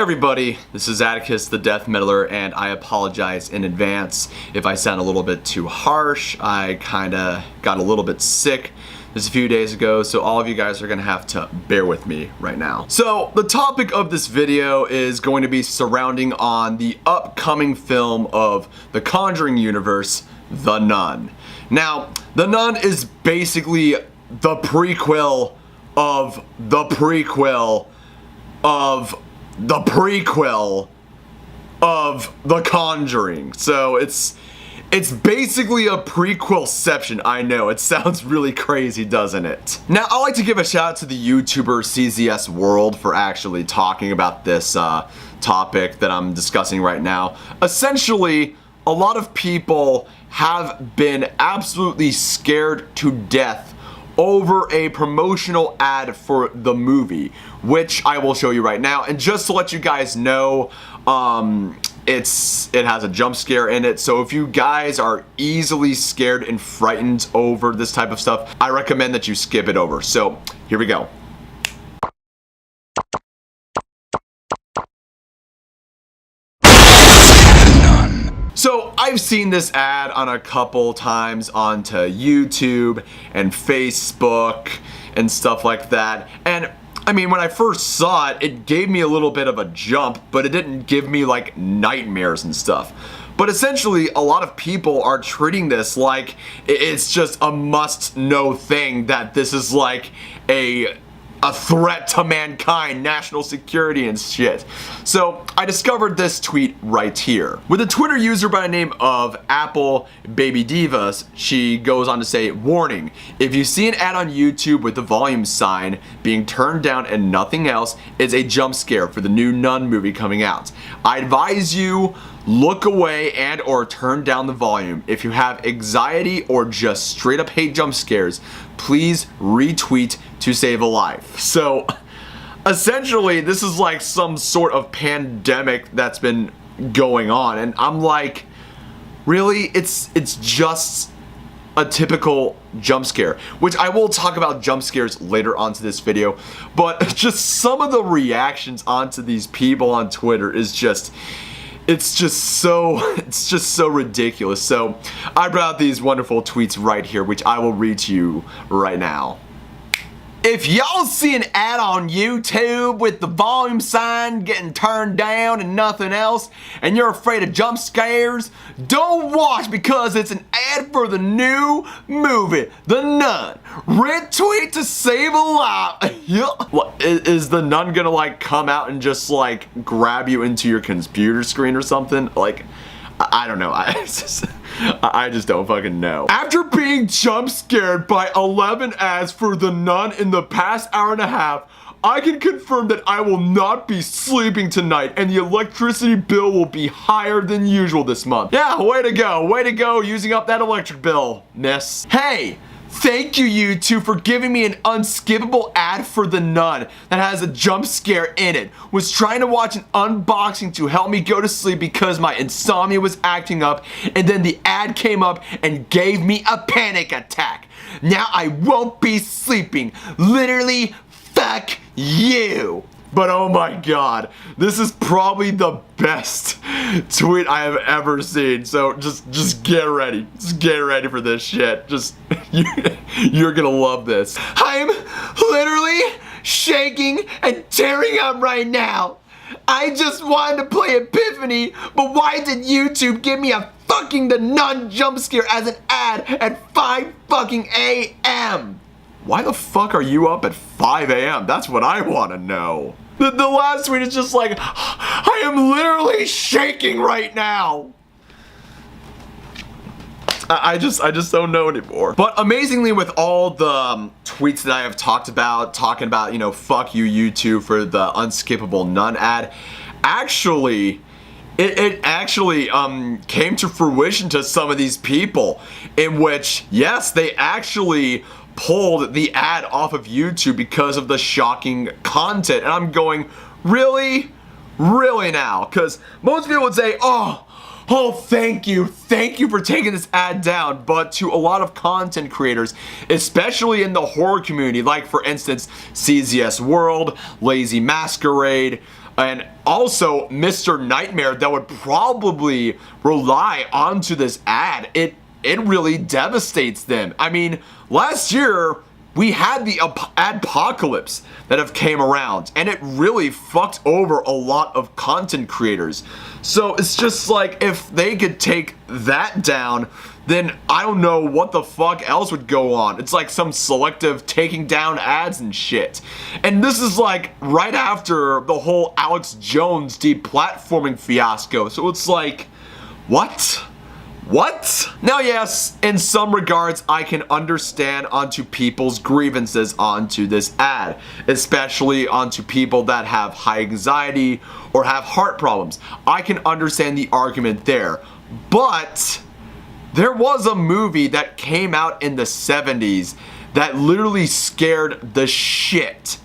everybody, this is Atticus the Death Meddler, and I apologize in advance if I sound a little bit too harsh. I kinda got a little bit sick just a few days ago, so all of you guys are gonna have to bear with me right now. So the topic of this video is going to be surrounding on the upcoming film of the Conjuring universe, The Nun. Now, The Nun is basically the prequel of the prequel of the prequel of The Conjuring. So it's basically a prequelception. I know, it sounds really crazy, doesn't it? Now, I'd like to give a shout out to the YouTuber CZS World for actually talking about this topic that I'm discussing right now. Essentially, a lot of people have been absolutely scared to death over a promotional ad for the movie, which I will show you right now. And just to let you guys know, it has a jump scare in it, so if you guys are easily scared and frightened over this type of stuff, I recommend that you skip it over. So here we go. So I've seen this ad on a couple times onto YouTube and Facebook and stuff like that, and I mean, when I first saw it, it gave me a little bit of a jump, but it didn't give me like nightmares and stuff. But essentially, a lot of people are treating this like it's just a must-know thing, that this is like a threat to mankind, national security and shit. So I discovered this tweet right here. With a Twitter user by the name of Apple Baby Divas, she goes on to say, warning, if you see an ad on YouTube with the volume sign being turned down and nothing else, it's a jump scare for the new Nun movie coming out. I advise you look away and or turn down the volume. If you have anxiety or just straight up hate jump scares, please retweet to save a life. So essentially, this is like some sort of pandemic that's been going on, and I'm like, really? It's just a typical jump scare, which I will talk about jump scares later onto this video, but just some of the reactions onto these people on Twitter is just, it's just so ridiculous. So I brought out these wonderful tweets right here, which I will read to you right now. If y'all see an ad on YouTube with the volume sign getting turned down and nothing else, and you're afraid of jump scares, don't watch, because it's an ad for the new movie, The Nun. Retweet to save a life. What, is The Nun gonna like come out and just like grab you into your computer screen or something? Like, I don't know. I just don't fucking know. After being jump scared by 11 ads for The Nun in the past hour and a half, I can confirm that I will not be sleeping tonight, and the electricity bill will be higher than usual this month. Yeah, way to go using up that electric bill, miss. Hey! Thank you, YouTube, for giving me an unskippable ad for The Nun that has a jump scare in it. Was trying to watch an unboxing to help me go to sleep because my insomnia was acting up, and then the ad came up and gave me a panic attack. Now I won't be sleeping. Literally, fuck you. But oh my god, this is probably the best tweet I have ever seen. So just get ready. Just get ready for this shit. Just, you're gonna love this. I'm literally shaking and tearing up right now. I just wanted to play Epiphany, but why did YouTube give me a fucking The Nun jump scare as an ad at 5 fucking a.m.? Why the fuck are you up at 5 a.m.? That's what I want to know. The last tweet is just like, I am literally shaking right now. I just don't know anymore. But amazingly, with all the tweets that I have talking about, you know, fuck you YouTube for the unskippable Nun ad, actually, it actually came to fruition to some of these people, in which, yes, they actually pulled the ad off of YouTube because of the shocking content. And I'm going, really? Really now? Because most people would say, oh, thank you for taking this ad down. But to a lot of content creators, especially in the horror community, like for instance, CZS World, Lazy Masquerade, and also Mr. Nightmare that would probably rely onto this ad. It really devastates them. I mean, last year we had the adpocalypse that have came around, and it really fucked over a lot of content creators. So it's just like, if they could take that down, then I don't know what the fuck else would go on. It's like some selective taking down ads and shit. And this is like right after the whole Alex Jones deplatforming fiasco. So it's like, what? What? Now, yes, in some regards, I can understand onto people's grievances onto this ad, especially onto people that have high anxiety or have heart problems. I can understand the argument there, but there was a movie that came out in the 70s that literally scared the shit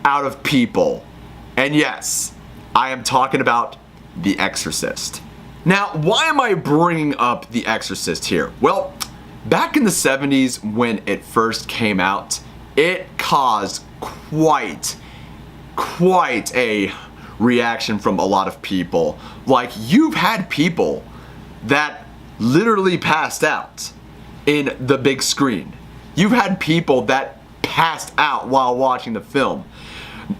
out of people. And yes, I am talking about The Exorcist. Now, why am I bringing up The Exorcist here? Well, back in the 70s when it first came out, it caused quite a reaction from a lot of people. Like, you've had people that literally passed out in the big screen. You've had people that passed out while watching the film.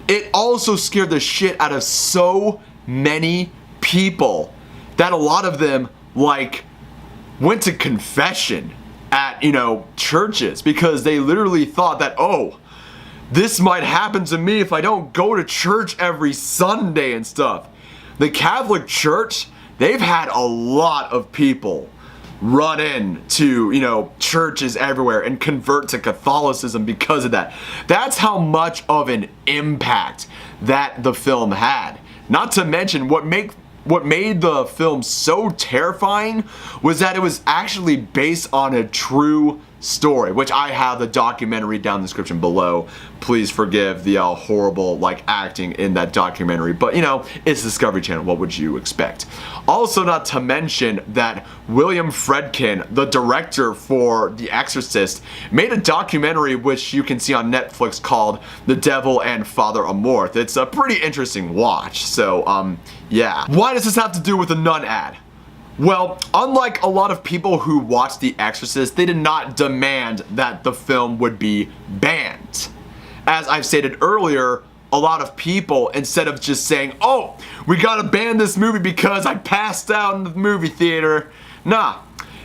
It also scared the shit out of so many people that a lot of them, like, went to confession at, churches, because they literally thought that, oh, this might happen to me if I don't go to church every Sunday and stuff. The Catholic Church, they've had a lot of people run into, churches everywhere and convert to Catholicism because of that. That's how much of an impact that the film had. Not to mention, what made the film so terrifying was that it was actually based on a true story, which I have the documentary down in the description below. Please forgive the horrible acting in that documentary, but it's Discovery Channel, what would you expect? Also, not to mention that William Friedkin, the director for The Exorcist, made a documentary which you can see on Netflix called The Devil and Father Amorth. It's a pretty interesting watch, so yeah. Why does this have to do with the Nun ad? Well, unlike a lot of people who watched The Exorcist, they did not demand that the film would be banned. As I've stated earlier, a lot of people, instead of just saying, oh, we gotta ban this movie because I passed out in the movie theater, nah,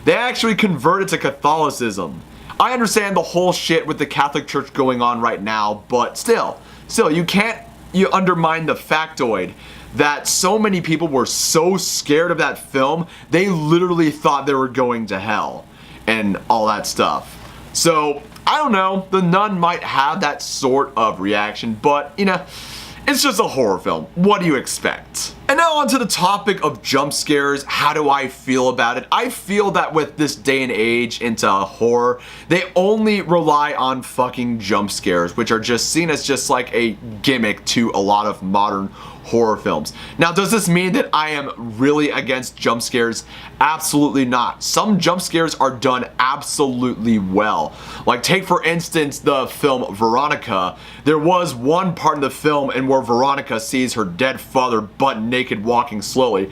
they actually converted to Catholicism. I understand the whole shit with the Catholic Church going on right now, but still, you can't undermine the factoid that so many people were so scared of that film, they literally thought they were going to hell and all that stuff. So, I don't know, The Nun might have that sort of reaction, but, it's just a horror film. What do you expect? And now on to the topic of jump scares. How do I feel about it? I feel that with this day and age into horror, they only rely on fucking jump scares, which are just seen as just like a gimmick to a lot of modern horror films. Now, does this mean that I am really against jump scares? Absolutely not. Some jump scares are done absolutely well. Like, take for instance the film Veronica. There was one part in the film in where Veronica sees her dead father butt naked walking slowly.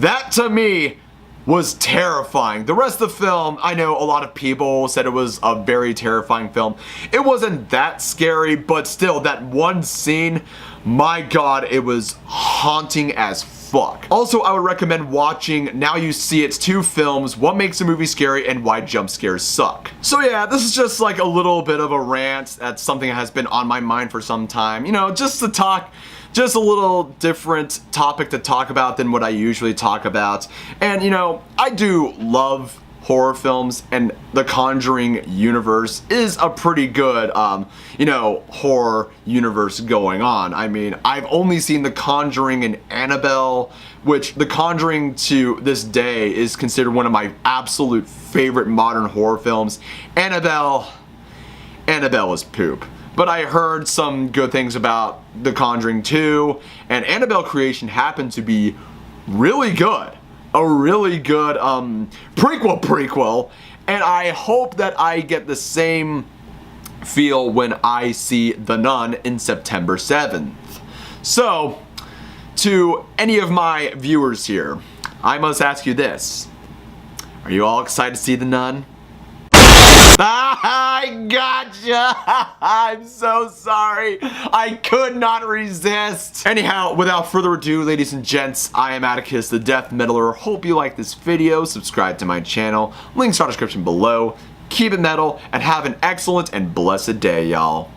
That to me was terrifying. The rest of the film, I know a lot of people said it was a very terrifying film. It wasn't that scary, but still, that one scene, my god, it was haunting as fuck. Also, I would recommend watching Now You See It's two films, What Makes a Movie Scary and Why Jump Scares Suck. So yeah, this is just like a little bit of a rant. That's something that has been on my mind for some time. Just to talk, just a little different topic to talk about than what I usually talk about. And I do love horror films, and the Conjuring universe is a pretty good, horror universe going on. I mean, I've only seen The Conjuring and Annabelle, which The Conjuring to this day is considered one of my absolute favorite modern horror films. Annabelle is poop. But I heard some good things about The Conjuring 2, and Annabelle Creation happened to be really good. A really good prequel, and I hope that I get the same feel when I see The Nun in September 7th. So, to any of my viewers here, I must ask you this. Are you all excited to see the Nun? I gotcha! I'm so sorry. I could not resist. Anyhow, without further ado, ladies and gents, I am Atticus, the Death Metaler. Hope you like this video. Subscribe to my channel. Links are in the description below. Keep it metal and have an excellent and blessed day, y'all.